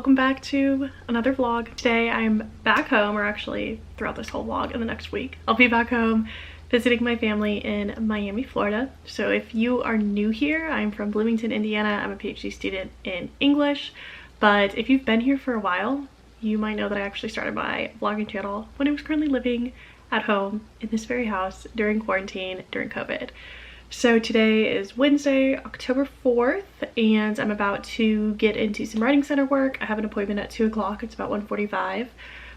welcome back to another vlog. Today I'm back home, or actually throughout this whole vlog in the next week, I'll be back home visiting my family in Miami, Florida. So if you are new here, I'm from Bloomington, Indiana. I'm a PhD student in English, but if you've been here for a while, you might know that I actually started my vlogging channel when I was currently living at home in this very house during quarantine, during COVID. So today is Wednesday, October 4th, and I'm about to get into some writing center work. I have an appointment at 2 o'clock. It's about 1:45.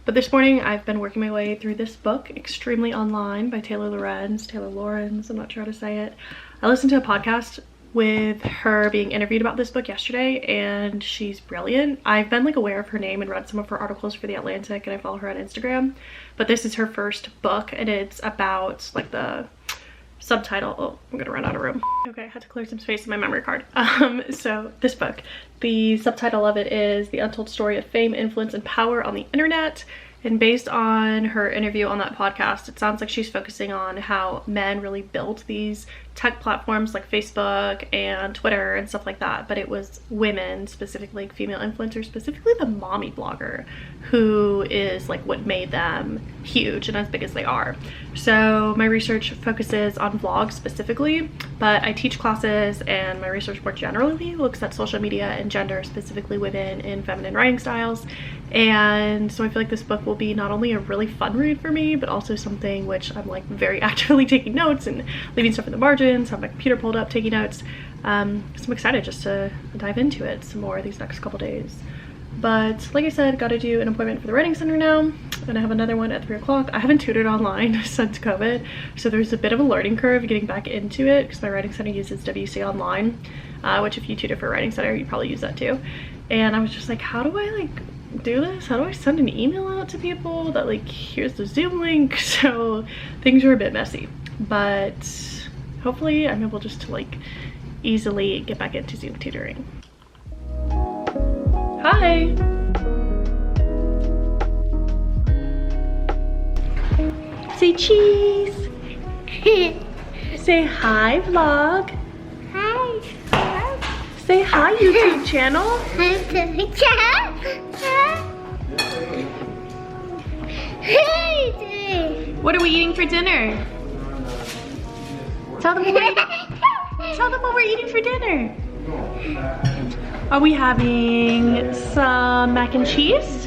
But this morning I've been working my way through this book, Extremely Online by Taylor Lorenz, I'm not sure how to say it. I listened to a podcast with her being interviewed about this book yesterday, and she's brilliant. I've been like aware of her name and read some of her articles for The Atlantic, and I follow her on Instagram. But this is her first book, and it's about like the subtitle. Oh, I'm gonna run out of room. Okay, I had to clear some space in my memory card. So this book, the subtitle of it is The Untold Story of Fame, Influence, and Power on the Internet. And based on her interview on that podcast, it sounds like she's focusing on how men really built these tech platforms like Facebook and Twitter and stuff like that. But it was women, specifically female influencers, specifically the mommy blogger, who is like what made them huge and as big as they are. So my research focuses on vlogs specifically, but I teach classes, and my research more generally looks at social media and gender, specifically women in feminine writing styles. And so I feel like this book will be not only a really fun read for me, but also something which I'm like very actively taking notes and leaving stuff in the margins, have my computer pulled up, taking notes. So I'm excited just to dive into it some more these next couple days. But like I said, got to do an appointment for the writing center now, and I have another one at 3 o'clock. I haven't tutored online since COVID, so there's a bit of a learning curve getting back into it because my writing center uses WC Online, which if you tutor for a writing center, you probably use that too. And I was just like, how do I like do this? How do I send an email out to people that like, here's the Zoom link? So things are a bit messy, but hopefully I'm able just to like easily get back into Zoom tutoring. Hi! Say cheese! Say hi, vlog! Hi! Say hi, YouTube channel! What are we eating for dinner? Tell them what we're eating for dinner! Are we having some mac and cheese?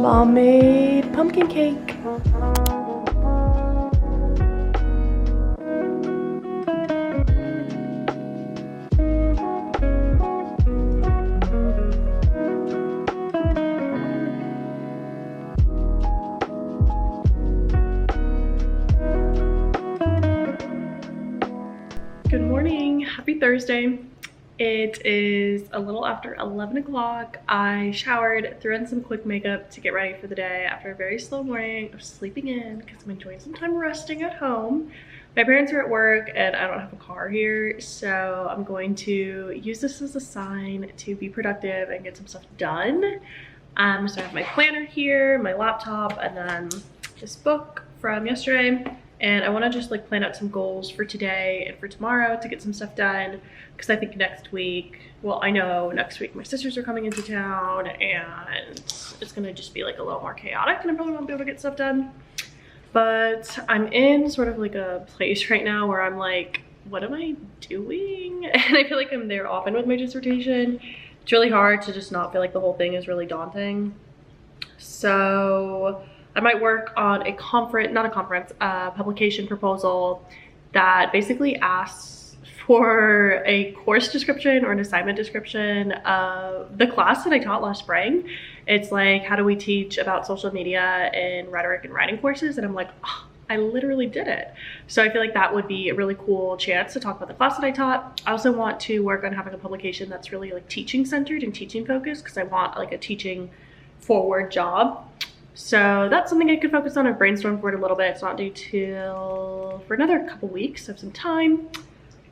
Mom made pumpkin cake. Good morning, happy Thursday. It is a little after 11 o'clock. I showered, threw in some quick makeup to get ready for the day after a very slow morning of sleeping in because I'm enjoying some time resting at home. My parents are at work and I don't have a car here, so I'm going to use this as a sign to be productive and get some stuff done. So I have my planner here, my laptop, and then this book from yesterday. And I want to just like plan out some goals for today and for tomorrow to get some stuff done, because I think next week, well, I know next week my sisters are coming into town and it's going to just be like a little more chaotic and I probably won't be able to get stuff done. But I'm in sort of like a place right now where I'm like, what am I doing? And I feel like I'm there often with my dissertation. It's really hard to just not feel like the whole thing is really daunting. So I might work on a publication proposal that basically asks for a course description or an assignment description of the class that I taught last spring. It's like, how do we teach about social media in rhetoric and writing courses? And I'm like, oh, I literally did it. So I feel like that would be a really cool chance to talk about the class that I taught. I also want to work on having a publication that's really like teaching centered and teaching focused, because I want like a teaching forward job. So that's something I could focus on. I've brainstormed for it a little bit. It's not due till for another couple weeks. I have some time.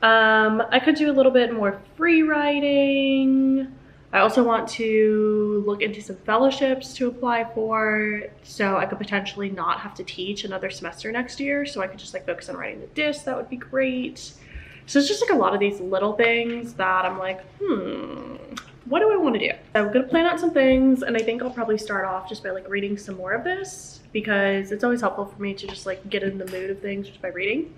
I could do a little bit more free writing. I also want to look into some fellowships to apply for, so I could potentially not have to teach another semester next year, so I could just like focus on writing the diss. That would be great. So it's just like a lot of these little things that I'm like, what do I want to do? So I'm gonna plan out some things, and I think I'll probably start off just by like reading some more of this, because it's always helpful for me to just like get in the mood of things just by reading.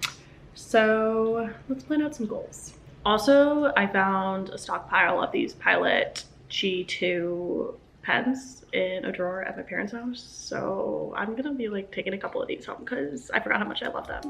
So let's plan out some goals. Also, I found a stockpile of these Pilot G2 pens in a drawer at my parents' house. So I'm gonna be like taking a couple of these home because I forgot how much I love them.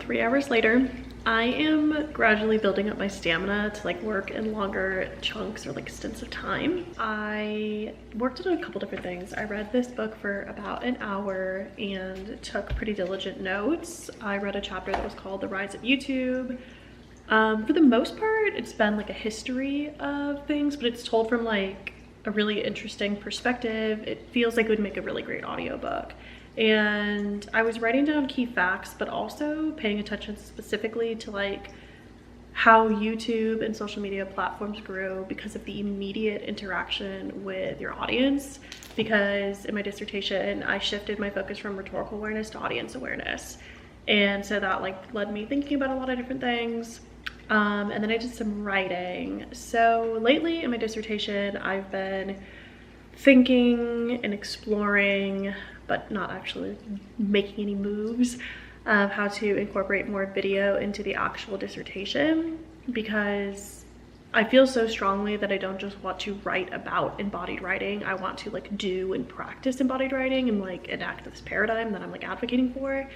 3 hours later, I am gradually building up my stamina to like work in longer chunks or like stints of time. I worked on a couple different things. I read this book for about an hour and took pretty diligent notes. I read a chapter that was called The Rise of YouTube. For the most part, it's been like a history of things, but it's told from like a really interesting perspective. It feels like it would make a really great audiobook. And I was writing down key facts, but also paying attention specifically to like how YouTube and social media platforms grew because of the immediate interaction with your audience. Because in my dissertation, I shifted my focus from rhetorical awareness to audience awareness. And so that like led me thinking about a lot of different things. And then I did some writing. So lately in my dissertation, I've been thinking and exploring, but not actually making any moves, of how to incorporate more video into the actual dissertation, because I feel so strongly that I don't just want to write about embodied writing. I want to like do and practice embodied writing and like enact this paradigm that I'm like advocating for.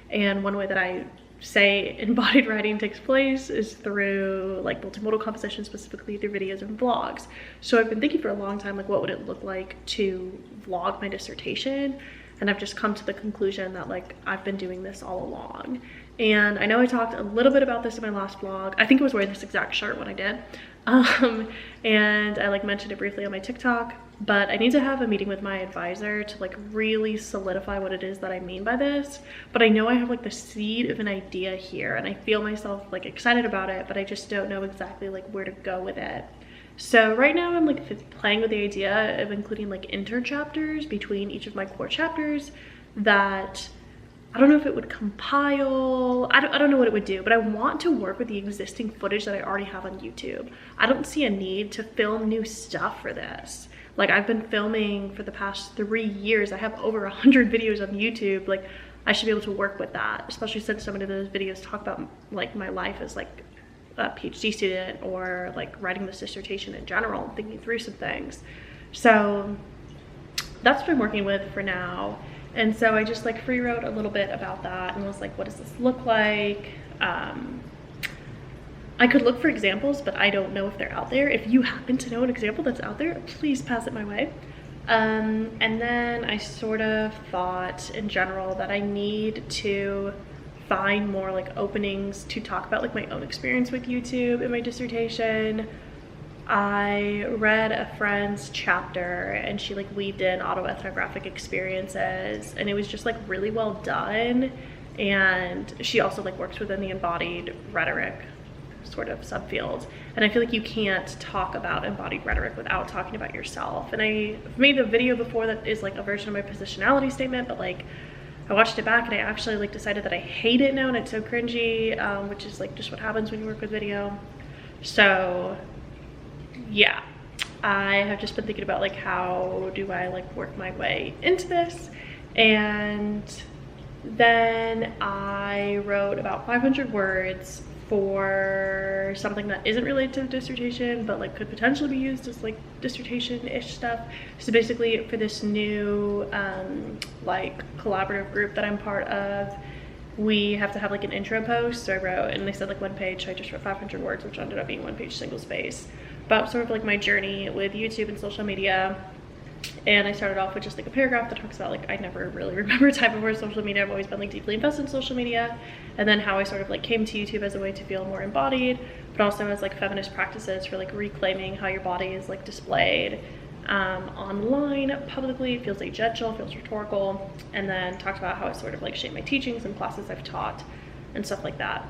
And one way that I say embodied writing takes place is through like multimodal composition, specifically through videos and vlogs. So I've been thinking for a long time, like what would it look like to vlog my dissertation? And I've just come to the conclusion that like I've been doing this all along. And I know I talked a little bit about this in my last vlog. I think I was wearing this exact shirt when I did. And I like mentioned it briefly on my TikTok, but I need to have a meeting with my advisor to like really solidify what it is that I mean by this. But I know I have like the seed of an idea here, and I feel myself like excited about it, but I just don't know exactly like where to go with it. So right now I'm like playing with the idea of including like inter-chapters between each of my core chapters that I don't know if it would compile. I don't know what it would do, but I want to work with the existing footage that I already have on YouTube. I don't see a need to film new stuff for this. Like I've been filming for the past 3 years. I have over 100 videos on YouTube. Like I should be able to work with that, especially since so many of those videos talk about like my life as like a PhD student or like writing this dissertation in general and thinking through some things. So that's what I'm working with for now. And so I just like free wrote a little bit about that and was like, what does this look like? I could look for examples, but I don't know if they're out there. If you happen to know an example that's out there, please pass it my way. And then I sort of thought in general that I need to find more like openings to talk about like my own experience with YouTube in my dissertation. I read a friend's chapter and she like weaved in autoethnographic experiences, and it was just like really well done. And she also like works within the embodied rhetoric sort of subfield, and I feel like you can't talk about embodied rhetoric without talking about yourself. And I made a video before that is like a version of my positionality statement, but like I watched it back and I actually like decided that I hate it now and it's so cringy, which is like just what happens when you work with video. So yeah, I have just been thinking about like how do I like work my way into this. And then I wrote about 500 words for something that isn't related to the dissertation but like could potentially be used as like dissertation-ish stuff. So basically for this new like collaborative group that I'm part of, we have to have like an intro post. So I wrote, and they said like 1 page, so I just wrote 500 words, which ended up being 1 page single space, about sort of like my journey with YouTube and social media. And I started off with just like a paragraph that talks about like I never really remember a time before social media. I've always been like deeply invested in social media, and then how I sort of like came to YouTube as a way to feel more embodied, but also as like feminist practices for like reclaiming how your body is like displayed, online publicly. It feels agential, feels rhetorical, and then talked about how it sort of like shaped my teachings and classes I've taught and stuff like that.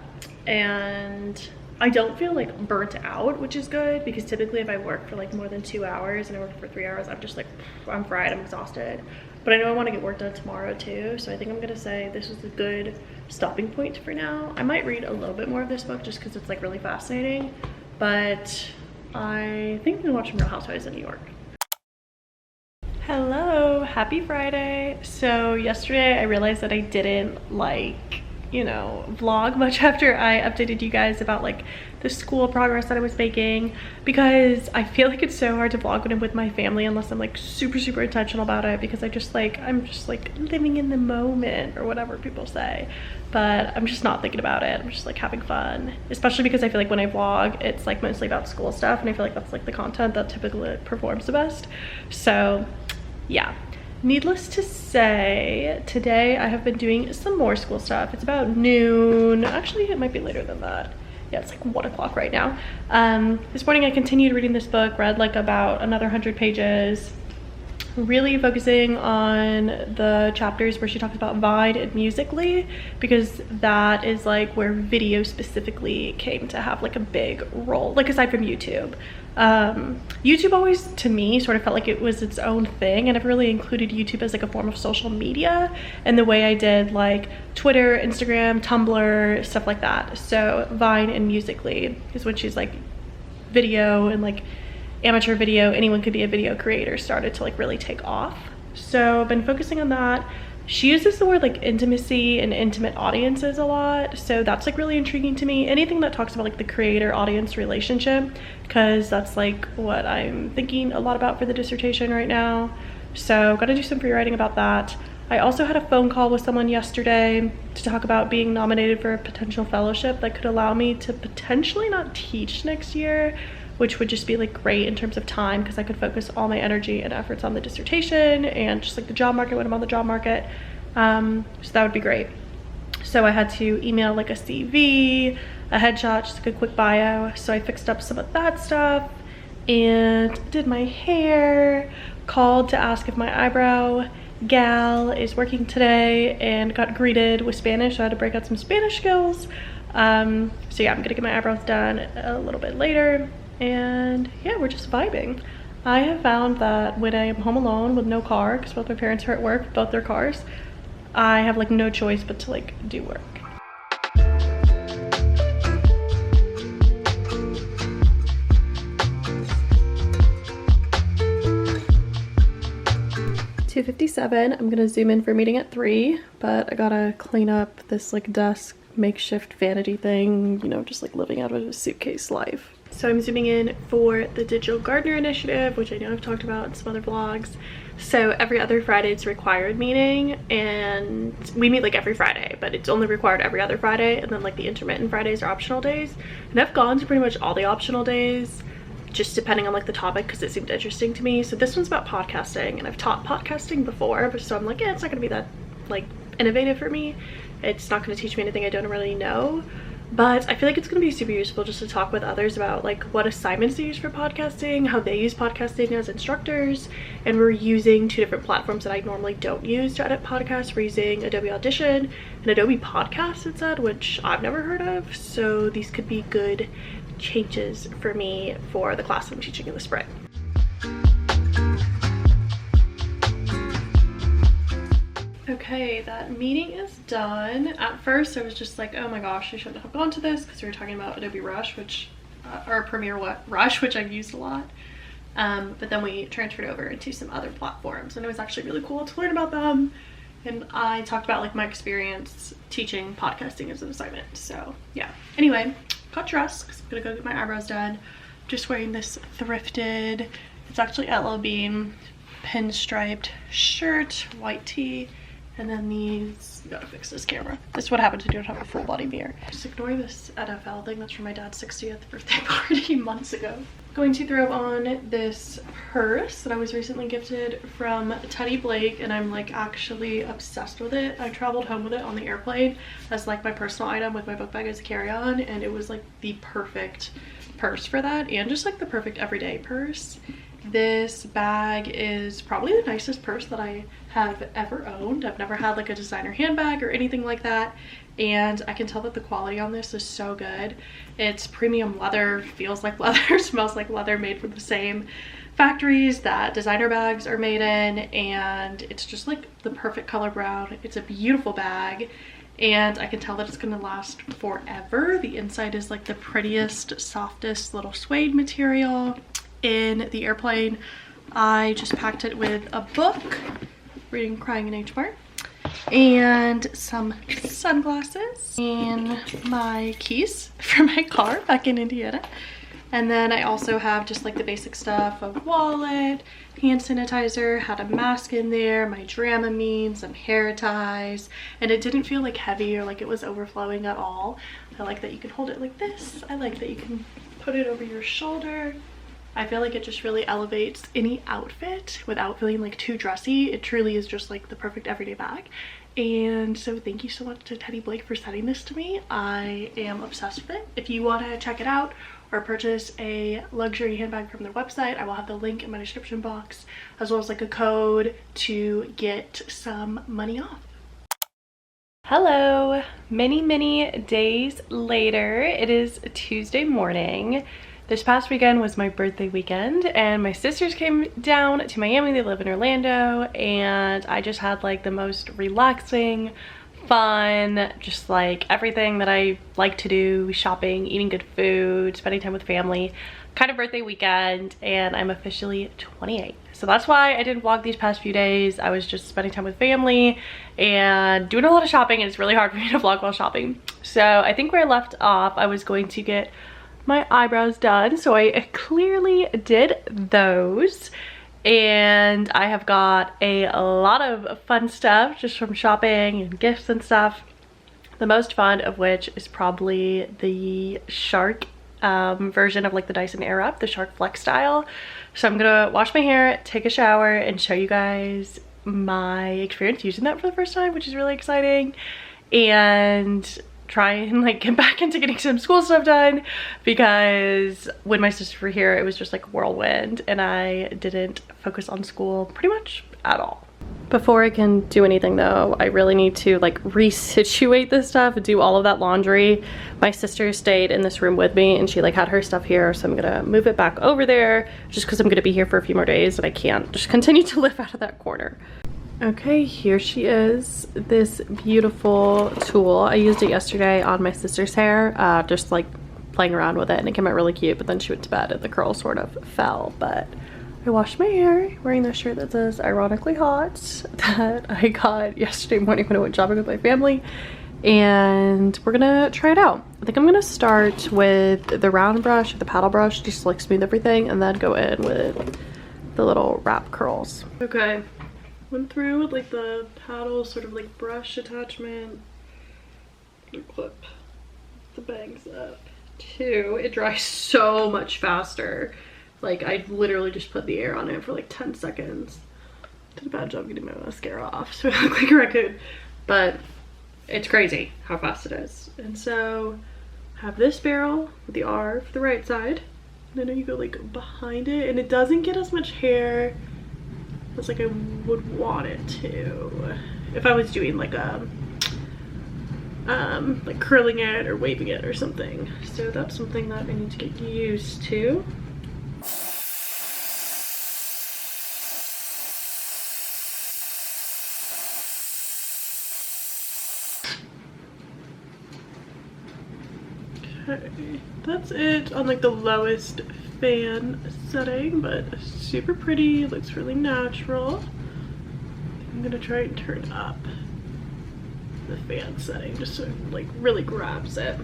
And I don't feel like burnt out, which is good, because typically if I work for like more than 2 hours and I work for 3 hours, I'm just like, I'm fried, I'm exhausted. But I know I want to get work done tomorrow too, so I think I'm gonna say this is a good stopping point for now. I might read a little bit more of this book just because it's like really fascinating, but I think I'm gonna watch some Real Housewives of New York. Hello, happy Friday. So yesterday I realized that I didn't like, you know, vlog much after I updated you guys about like the school progress that I was making, because I feel like it's so hard to vlog when I'm with my family unless I'm like super intentional about it, because I'm just like living in the moment or whatever people say, but I'm just not thinking about it. I'm just like having fun, especially because I feel like when I vlog it's like mostly about school stuff, and I feel like that's like the content that typically performs the best. So yeah, needless to say, today I have been doing some more school stuff. It's about noon. Actually, it might be later than that. Yeah, it's like 1 o'clock right now. This morning I continued reading this book, read like about another 100 pages, really focusing on the chapters where she talks about Vine and Musical.ly, because that is like where video specifically came to have like a big role, like aside from YouTube. YouTube always to me sort of felt like it was its own thing. I never really included YouTube as like a form of social media in the way I did like Twitter, Instagram, Tumblr, stuff like that. So Vine and Musical.ly is when she's like video and like amateur video, anyone could be a video creator, started to like really take off. So I've been focusing on that. She uses the word like intimacy and intimate audiences a lot, so that's like really intriguing to me. Anything that talks about like the creator audience relationship, because that's like what I'm thinking a lot about for the dissertation right now. So gotta do some free writing about that. I also had a phone call with someone yesterday to talk about being nominated for a potential fellowship that could allow me to potentially not teach next year, which would just be like great in terms of time, because I could focus all my energy and efforts on the dissertation and just like the job market when I'm on the job market. So that would be great. So I had to email like a CV, a headshot, just like a quick bio. So I fixed up some of that stuff and did my hair, called to ask if my eyebrow gal is working today, and got greeted with Spanish, so I had to break out some Spanish skills. So yeah, I'm gonna get my eyebrows done a little bit later. And yeah, we're just vibing. I have found that when I am home alone with no car, because both my parents are at work, both their cars, I have like no choice but to like do work. $2:57. I'm gonna zoom in for a meeting at 3, but I gotta clean up this like desk makeshift vanity thing, you know, just like living out of a suitcase life. So I'm zooming in for the Digital Gardener Initiative, which I know I've talked about in some other vlogs. So every other Friday it's a required meeting, and we meet like every Friday, but it's only required every other Friday, and then like the intermittent Fridays are optional days. And I've gone to pretty much all the optional days, just depending on like the topic, because it seemed interesting to me. So this one's about podcasting, and I've taught podcasting before, but so I'm like, yeah, it's not gonna be that like innovative for me. It's not gonna teach me anything I don't really know. But I feel like it's going to be super useful just to talk with others about like what assignments they use for podcasting, how they use podcasting as instructors. And we're using 2 different platforms that I normally don't use to edit podcasts. We're using Adobe Audition and Adobe Podcast, it said, which I've never heard of. So these could be good changes for me for the class I'm teaching in the spring. Okay, that meeting is done. At first I was just like, oh my gosh, I shouldn't have gone to this, because we were talking about Adobe Rush, which or Premiere Rush, which I've used a lot. But then we transferred over into some other platforms, and it was actually really cool to learn about them. And I talked about like my experience teaching podcasting as an assignment. So yeah, anyway, got dressed because I'm gonna go get my eyebrows done. I'm just wearing this thrifted, it's actually LL Bean pinstriped shirt, white tee, and then these, gotta fix this camera. This is what happens when you don't have a full body mirror. Just ignore this NFL thing, that's from my dad's 60th birthday party months ago. Going to throw on this purse that I was recently gifted from Teddy Blake, and I'm like actually obsessed with it. I traveled home with it on the airplane as like my personal item with my book bag as a carry-on, and it was like the perfect purse for that, and just like the perfect everyday purse. This bag is probably the nicest purse that I have ever owned. I've never had like a designer handbag or anything like that, and I can tell that the quality on this is so good. It's premium leather, feels like leather, smells like leather, made from the same factories that designer bags are made in, and it's just like the perfect color brown. It's a beautiful bag, and I can tell that it's gonna last forever. The inside is like the prettiest, softest little suede material in the airplane. I just packed it with a book, reading Crying in H Bar, and some sunglasses, and my keys for my car back in Indiana. And then I also have just like the basic stuff, a wallet, hand sanitizer, had a mask in there, my Dramamine, some hair ties, and it didn't feel like heavy or like it was overflowing at all. I like that you can hold it like this. I like that you can put it over your shoulder. I feel like it just really elevates any outfit without feeling like too dressy. It truly is just like the perfect everyday bag. And so thank you so much to Teddy Blake for sending this to me. I am obsessed with it. If you want to check it out or purchase a luxury handbag from their website, I will have the link in my description box, as well as like a code to get some money off. Hello, many days later. It is Tuesday morning. This past weekend was my birthday weekend, and my sisters came down to Miami. They live in Orlando, and I just had like the most relaxing, fun, just like everything that I like to do, shopping, eating good food, spending time with family kind of birthday weekend. And I'm officially 28, so that's why I didn't vlog these past few days. I was just spending time with family and doing a lot of shopping, and it's really hard for me to vlog while shopping. So I think where I left off, I was going to get my eyebrows done, so I clearly did those, and I have got a lot of fun stuff just from shopping and gifts and stuff. The most fun of which is probably the Shark version of like the Dyson Airwrap, the Shark Flex style. So I'm gonna wash my hair, take a shower, and show you guys my experience using that for the first time, which is really exciting, and try and like get back into getting some school stuff done, because when my sisters were here it was just like whirlwind and I didn't focus on school pretty much at all. Before I can do anything though, I really need to like resituate this stuff, do all of that laundry. My sister stayed in this room with me and she like had her stuff here, so I'm gonna move it back over there just because I'm gonna be here for a few more days and I can't just continue to live out of that corner. Okay, here she is, this beautiful tool. I used it yesterday on my sister's hair, just like playing around with it, and it came out really cute, but then she went to bed and the curl sort of fell. But I washed my hair wearing this shirt that says ironically hot that I got yesterday morning when I went shopping with my family, and we're gonna try it out. I think I'm gonna start with the round brush, the paddle brush, just to like smooth everything, and then go in with the little wrap curls. Okay. Went through with like the paddle sort of like brush attachment. Clip the bangs up too. It dries so much faster. Like I literally just put the air on it for like 10 seconds. Did a bad job getting my mascara off so I look like a raccoon, but it's crazy how fast it is. And so I have this barrel with the R for the right side, and then you go like behind it, and it doesn't get as much hair as like I would want it to if I was doing like a like curling it or waving it or something. So that's something that I need to get used to. Okay, that's it on like the lowest fan setting, but super pretty. It looks really natural. I'm gonna try and turn up the fan setting just so it like really grabs it.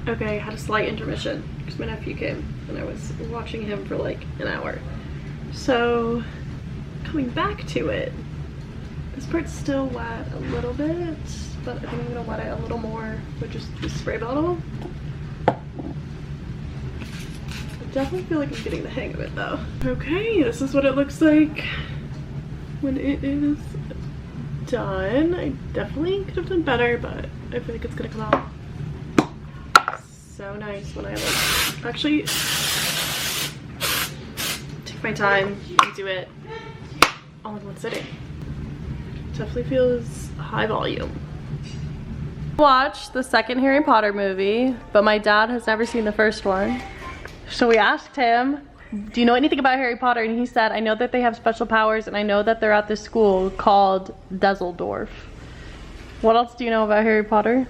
Okay, I had a slight intermission because my nephew came and I was watching him for like an hour. So coming back to it, this part's still wet a little bit, but I think I'm gonna wet it a little more with just the spray bottle. Definitely feel like I'm getting the hang of it though. Okay, this is what it looks like when it is done. I definitely could have done better, but I feel like it's gonna come out so nice when I like actually to my time and do it all in one sitting. Definitely feels high volume. Watched the second Harry Potter movie, but my dad has never seen the first one. So we asked him, do you know anything about Harry Potter? And he said, I know that they have special powers and I know that they're at this school called Dusseldorf. What else do you know about Harry Potter?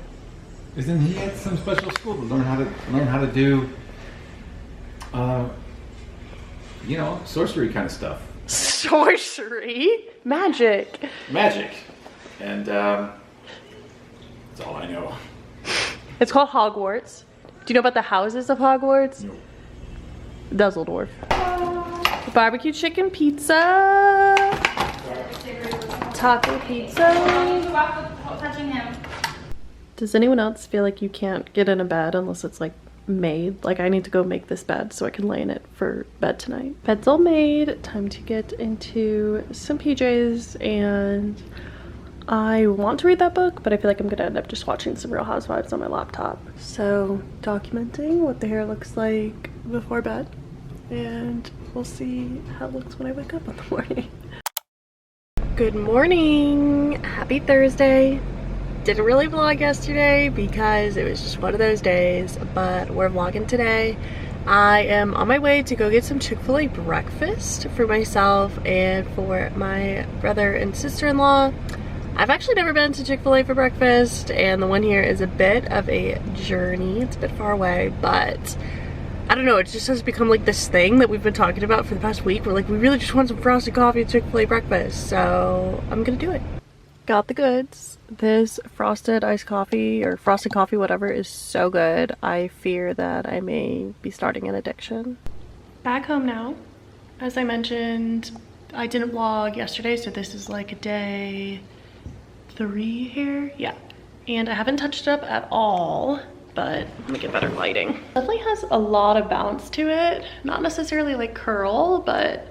Isn't he at some special school to learn how to do, you know, sorcery kind of stuff? Sorcery? Magic. Magic. And that's all I know. It's called Hogwarts. Do you know about the houses of Hogwarts? No. Dusseldorf. Barbecue chicken pizza. Taco pizza. Does anyone else feel like you can't get in a bed unless it's like made? Like I need to go make this bed so I can lay in it for bed tonight. Bed's all made. Time to get into some PJs, and I want to read that book, but I feel like I'm gonna end up just watching some Real Housewives on my laptop. So documenting what the hair looks like before bed, and we'll see how it looks when I wake up in the morning. Good morning, happy Thursday. Didn't really vlog yesterday because it was just one of those days, but we're vlogging today. I am on my way to go get some Chick-fil-A breakfast for myself and for my brother and sister-in-law. I've actually never been to Chick-fil-A for breakfast, and the one here is a bit of a journey. It's a bit far away, but I don't know, it just has become like this thing that we've been talking about for the past week. We're like, we really just want some frosted coffee and Chick-fil-A breakfast, so I'm gonna do it. Got the goods. This frosted iced coffee or frosted coffee, whatever, is so good. I fear that I may be starting an addiction. Back home now. As I mentioned, I didn't vlog yesterday, so this is like day 3 here. Yeah. And I haven't touched it up at all, but let me get better lighting. Definitely has a lot of bounce to it. Not necessarily like curl, but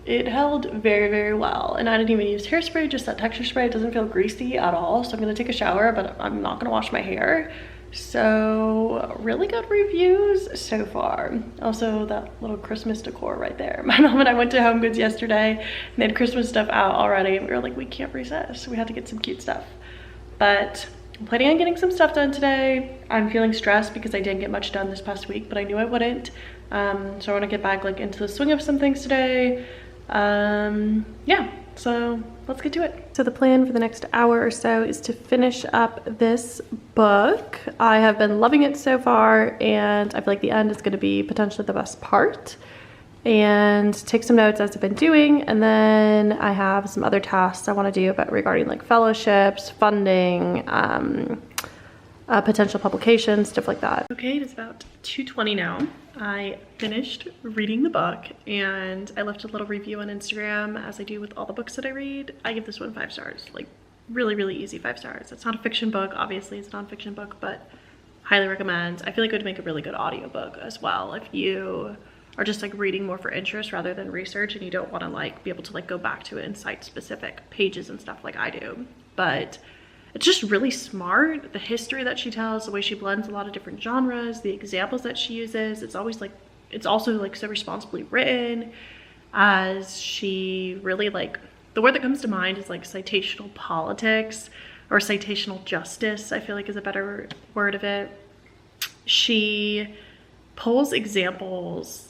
it held very, very well. And I didn't even use hairspray, just that texture spray. It doesn't feel greasy at all. So I'm gonna take a shower, but I'm not gonna wash my hair. So really good reviews so far. Also that little Christmas decor right there. My mom and I went to Home Goods yesterday and they had Christmas stuff out already. And we were like, we can't resist. We had to get some cute stuff. But I'm planning on getting some stuff done today. I'm feeling stressed because I didn't get much done this past week, but I knew I wouldn't. So I want to get back like into the swing of some things today. Yeah, so let's get to it. So the plan for the next hour or so is to finish up this book. I have been loving it so far, and I feel like the end is going to be potentially the best part. And take some notes as I've been doing, and then I have some other tasks I want to do regarding like fellowships, funding, potential publications, stuff like that. Okay, it is about 2:20 now. I finished reading the book and I left a little review on Instagram, as I do with all the books that I read. I give this one 5 stars, like really, really easy 5 stars. It's not a fiction book, obviously it's a non-fiction book, but highly recommend. I feel like it would make a really good audiobook as well if you are just like reading more for interest rather than research and you don't want to like be able to like go back to it and cite specific pages and stuff like I do. But it's just really smart. The history that she tells, the way she blends a lot of different genres, the examples that she uses, it's always like, it's also like so responsibly written, as she really like, the word that comes to mind is like citational politics or citational justice, I feel like is a better word of it. She pulls examples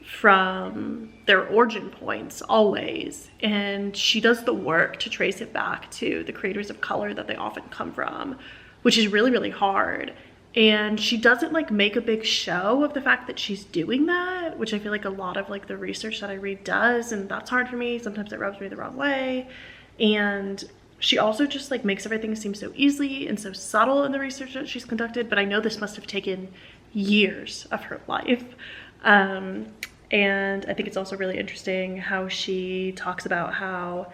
from their origin points always, and she does the work to trace it back to the creators of color that they often come from, which is really, really hard. And she doesn't like make a big show of the fact that she's doing that, which I feel like a lot of like the research that I read does, and that's hard for me. Sometimes it rubs me the wrong way. And she also just like makes everything seem so easy and so subtle in the research that she's conducted, but I know this must have taken years of her life. And I think it's also really interesting how she talks about how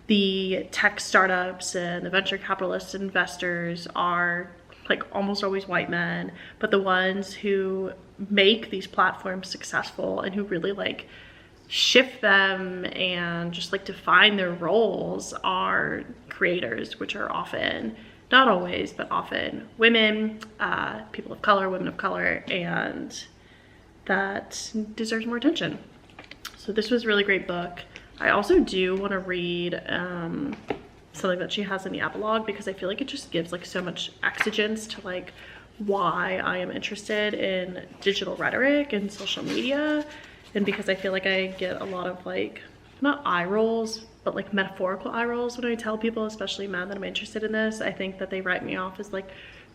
the tech startups and the venture capitalist investors are like almost always white men, but the ones who make these platforms successful and who really like shift them and just like define their roles are creators, which are often, not always, but often women, people of color, women of color, and that deserves more attention. So this was a really great book. I also do want to read something that she has in the epilogue, because I feel like it just gives like so much exigence to like why I am interested in digital rhetoric and social media, and because I feel like I get a lot of like, not eye rolls, but like metaphorical eye rolls when I tell people, especially men, that I'm interested in this. I think that they write me off as like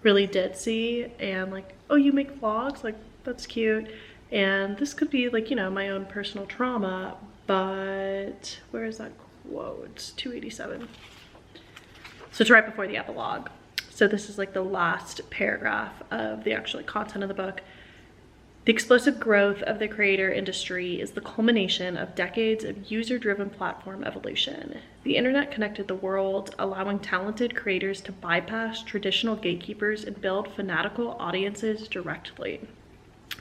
really ditzy and like, oh, you make vlogs, like that's cute. And this could be like, you know, my own personal trauma, but where is that quote? It's 287. So it's right before the epilogue. So this is like the last paragraph of the actual content of the book. The explosive growth of the creator industry is the culmination of decades of user-driven platform evolution. The internet connected the world, allowing talented creators to bypass traditional gatekeepers and build fanatical audiences directly.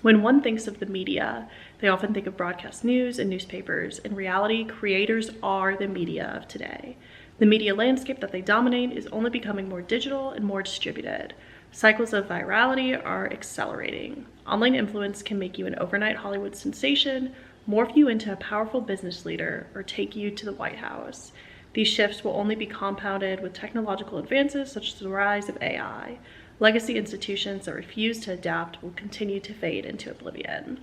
When one thinks of the media, they often think of broadcast news and newspapers. In reality, creators are the media of today. The media landscape that they dominate is only becoming more digital and more distributed. Cycles of virality are accelerating. Online influence can make you an overnight Hollywood sensation, morph you into a powerful business leader, or take you to the White House. These shifts will only be compounded with technological advances such as the rise of AI. Legacy institutions that refuse to adapt will continue to fade into oblivion.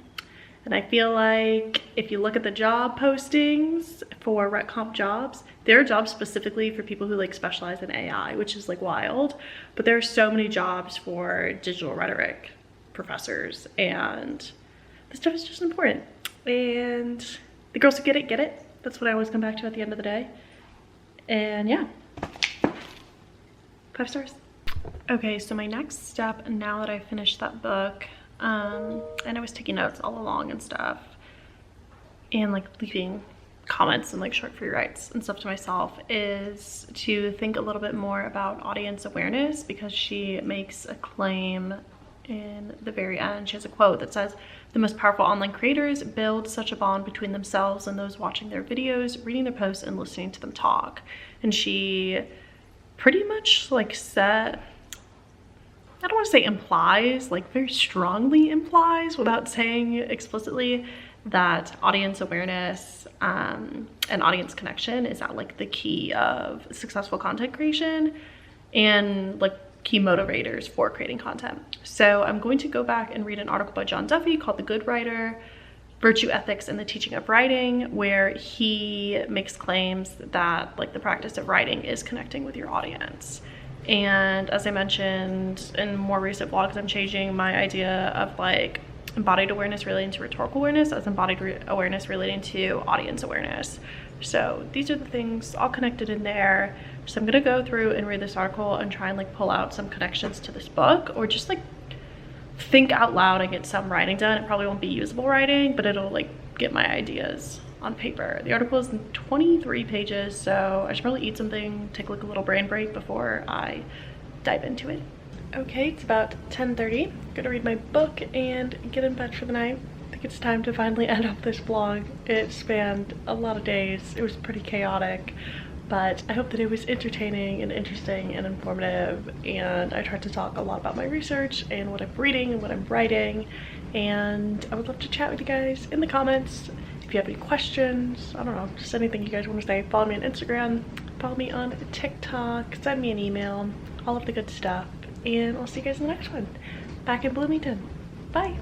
And I feel like if you look at the job postings for Rec Comp jobs, there are jobs specifically for people who like specialize in AI, which is like wild, but there are so many jobs for digital rhetoric professors, and this stuff is just important. And the girls who get it. That's what I always come back to at the end of the day. And yeah, 5 stars. Okay, so my next step, now that I finished that book, and I was taking notes all along and stuff, and like leaving comments and like short free writes and stuff to myself, is to think a little bit more about audience awareness, because she makes a claim in the very end. She has a quote that says, "The most powerful online creators build such a bond between themselves and those watching their videos, reading their posts, and listening to them talk." And she pretty much like said, I don't want to say implies, like very strongly implies without saying explicitly, that audience awareness and audience connection is at like the key of successful content creation and like key motivators for creating content. So I'm going to go back and read an article by John Duffy called The Good Writer, Virtue, Ethics, and the Teaching of Writing, where he makes claims that like the practice of writing is connecting with your audience. And as I mentioned in more recent vlogs, I'm changing my idea of like embodied awareness relating to rhetorical awareness as embodied awareness relating to audience awareness. So these are the things all connected in there. So I'm gonna go through and read this article and try and like pull out some connections to this book, or just like think out loud and get some writing done. It probably won't be usable writing, but it'll like get my ideas on paper. The article is 23 pages, so I should probably eat something, take like a little brain break before I dive into it. Okay, it's about 10:30. I'm gonna read my book and get in bed for the night. I think it's time to finally end up this vlog. It spanned a lot of days. It was pretty chaotic, but I hope that it was entertaining and interesting and informative, and I tried to talk a lot about my research and what I'm reading and what I'm writing, and I would love to chat with you guys in the comments. If you have any questions, I don't know, just anything you guys want to say, follow me on Instagram, follow me on TikTok, send me an email, all of the good stuff, and I'll see you guys in the next one. Back in Bloomington. Bye.